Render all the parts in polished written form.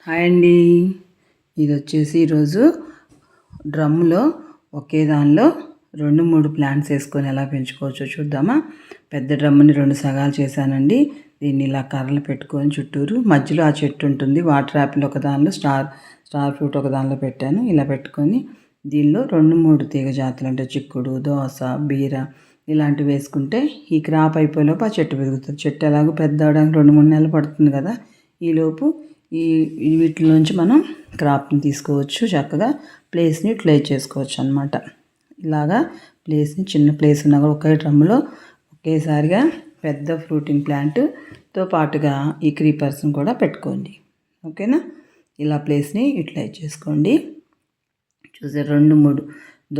Hi అండి. ఇది వచ్చేసి ఈరోజు డ్రమ్ములో ఒకే దానిలో 2-3 ప్లాంట్స్ వేసుకొని ఎలా పెంచుకోవచ్చో చూద్దామా. పెద్ద డ్రమ్ముని 2 సగాలు చేశానండి. దీన్ని ఇలా కర్రలు పెట్టుకొని చుట్టూరు మధ్యలో ఆ చెట్టు ఉంటుంది. వాటర్ యాపిల్ ఒక దానిలో, స్టార్ ఫ్రూట్ ఒక దానిలో పెట్టాను. ఇలా పెట్టుకొని దీనిలో 2-3 తీగ జాతులు అంటే చిక్కుడు, దోస, బీర ఇలాంటివి వేసుకుంటే ఈ క్రాప్ అయిపోయేలోపు ఆ చెట్టు పెరుగుతుంది. చెట్టు ఎలాగో పెద్ద అవడానికి 2-3 నెలలు పడుతుంది కదా. ఈలోపు వీటిలోంచి మనం క్రాప్ని తీసుకోవచ్చు. చక్కగా ప్లేస్ని యూటిలైజ్ చేసుకోవచ్చు అనమాట. ఇలాగా ప్లేస్ని చిన్న ప్లేస్ ఉన్నా కూడా ఒకే డ్రమ్ములో ఒకేసారిగా పెద్ద ఫ్రూటింగ్ ప్లాంట్తో పాటుగా ఈ క్రీపర్స్ని కూడా పెట్టుకోండి. ఓకేనా. ఇలా ప్లేస్ని యూటిలైజ్ చేసుకోండి. చూసారు 2-3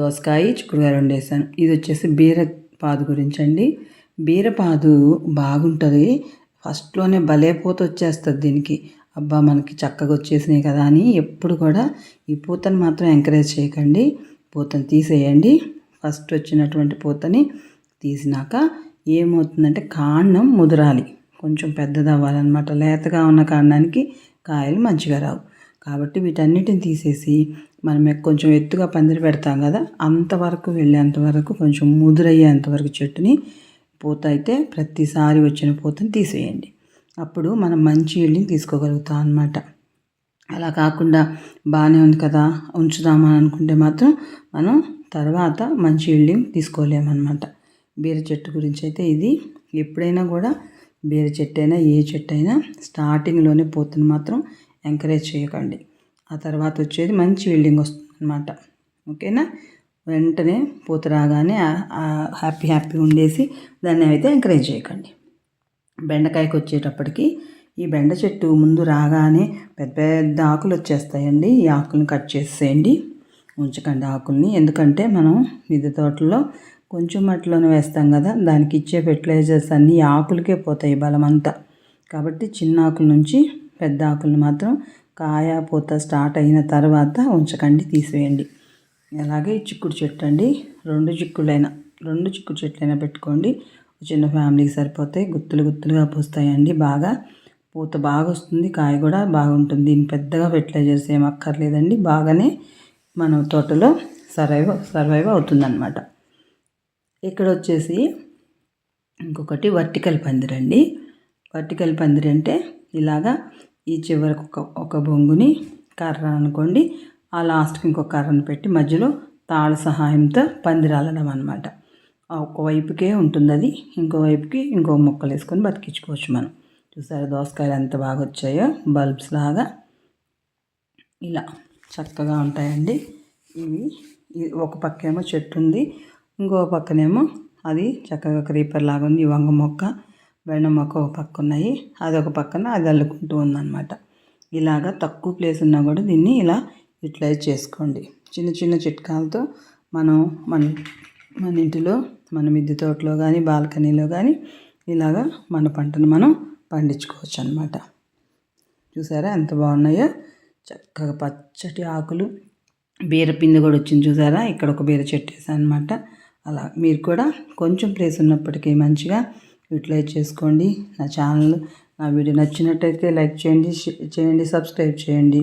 దోసకాయ, చిక్కుడుకాయ 2 వేసాను. ఇది వచ్చేసి బీరపాదు గురించి అండి. బీరపాదు బాగుంటుంది. ఫస్ట్లోనే భలే పూత వచ్చేస్తుంది దీనికి. అబ్బా మనకి చక్కగా వచ్చేసినాయి కదా అని ఎప్పుడు కూడా ఈ పూతను మాత్రం ఎంకరేజ్ చేయకండి. పూతను తీసేయండి. ఫస్ట్ వచ్చినటువంటి పూతని తీసినాక ఏమవుతుందంటే కాండం ముదరాలి, కొంచెం పెద్దది అవ్వాలన్నమాట. లేతగా ఉన్న కాండానికి కాయలు మంచిగా రావు. కాబట్టి వీటన్నిటిని తీసేసి మనం కొంచెం ఎత్తుగా పందిరి పెడతాం కదా, అంతవరకు వెళ్ళేంతవరకు కొంచెం ముదురయ్యేంతవరకు చెట్టుని పూత అయితే ప్రతిసారి వచ్చిన పూతని తీసేయండి. అప్పుడు మనం మంచి ఈల్డింగ్ తీసుకోగలుగుతాం అన్నమాట. అలా కాకుండా బాగానే ఉంది కదా ఉంచుదామని అనుకుంటే మాత్రం మనం తర్వాత మంచి ఈల్డింగ్ తీసుకోలేమన్నమాట. బీర చెట్టు గురించి అయితే ఇది. ఎప్పుడైనా కూడా బీర చెట్టు అయినా ఏ చెట్టు అయినా స్టార్టింగ్లోనే పూతను మాత్రం ఎంకరేజ్ చేయకండి. ఆ తర్వాత వచ్చేది మంచి ఈల్డింగ్ వస్తుంది అన్నమాట. ఓకేనా. వెంటనే పూత రాగానే హ్యాపీ ఉండేసి దాన్ని అయితే ఎంకరేజ్ చేయకండి. బెండకాయకి వచ్చేటప్పటికి ఈ బెండ చెట్టు ముందు రాగానే పెద్ద పెద్ద ఆకులు వచ్చేస్తాయండి. ఈ ఆకులను కట్ చేసేయండి, ఉంచకండి ఆకుల్ని. ఎందుకంటే మనం మిద్దె తోటలో కొంచెం మట్టిలోనే వేస్తాం కదా, దానికి ఇచ్చే ఫెర్టిలైజర్స్ అన్నీ ఆకులకే పోతాయి బలం అంతా. కాబట్టి చిన్న ఆకుల నుంచి పెద్ద ఆకులను మాత్రం కాయ పూత స్టార్ట్ అయిన తర్వాత ఉంచకండి, తీసివేయండి. అలాగే చిక్కుడు చెట్టు అండి. 2 చిక్కుడు చెట్లైనా పెట్టుకోండి. చిన్న ఫ్యామిలీకి సరిపోతాయి. గుత్తులుగా పూస్తాయండి. బాగా పూత బాగా వస్తుంది, కాయ కూడా బాగుంటుంది. దీన్ని పెద్దగా ఫెర్టిలైజర్స్ ఏం అక్కర్లేదండి. బాగానే మన తోటలో సర్వైవ్ అవుతుందన్నమాట. ఇక్కడ వచ్చేసి ఇంకొకటి వర్టికల్ పందిరండి. వర్టికల్ పందిరి అంటే ఇలాగా ఈ చివరికి ఒక బొంగుని కర్ర అనుకోండి, ఆ లాస్ట్కి ఇంకొక కర్రను పెట్టి మధ్యలో తాళ్ళ సహాయంతో పందిరాలడం అనమాట. ఒకవైపుకే ఉంటుంది అది, ఇంకోవైపుకి ఇంకో మొక్కలు వేసుకొని బతికించుకోవచ్చు మనం. చూసారా దోసకాయలు ఎంత బాగా వచ్చాయో బల్బ్స్ లాగా. ఇలా చక్కగా ఉంటాయండి ఇవి. ఒక పక్కేమో చెట్టు ఉంది, ఇంకో పక్కనేమో అది చక్కగా క్రీపర్ లాగా ఉంది. ఈ వంగ మొక్క, బెండ మొక్క ఒక పక్క ఉన్నాయి, అదొక పక్కన అది అల్లుకుంటూ ఉందన్నమాట. ఇలాగా తక్కువ ప్లేస్ ఉన్నా కూడా దీన్ని ఇలా యూటిలైజ్ చేసుకోండి. చిన్న చిట్కాలతో మనం మన ఇంటిలో మన మిద్దె తోటలో కానీ బాల్కనీలో కానీ ఇలాగా మన పంటను మనం పండించుకోవచ్చు అన్నమాట. చూసారా ఎంత బాగున్నాయో, చక్కగా పచ్చటి ఆకులు. బీర పిండి కూడా వచ్చింది చూసారా. ఇక్కడ ఒక బీర చెట్టు వేసాను అనమాట. అలా మీరు కూడా కొంచెం ప్లేస్ ఉన్నప్పటికీ మంచిగా యూటిలైజ్ చేసుకోండి. నా వీడియో నచ్చినట్టయితే లైక్ చేయండి, సబ్స్క్రైబ్ చేయండి.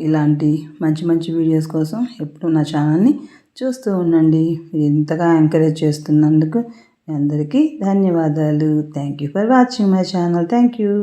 ఇలాంటి మంచి వీడియోస్ కోసం ఎప్పుడు నా ఛానల్ని చూస్తూ ఉండండి. మీరు ఇంతగా ఎంకరేజ్ చేస్తున్నందుకు మీ అందరికీ ధన్యవాదాలు. Thank you for watching my channel. Thank you.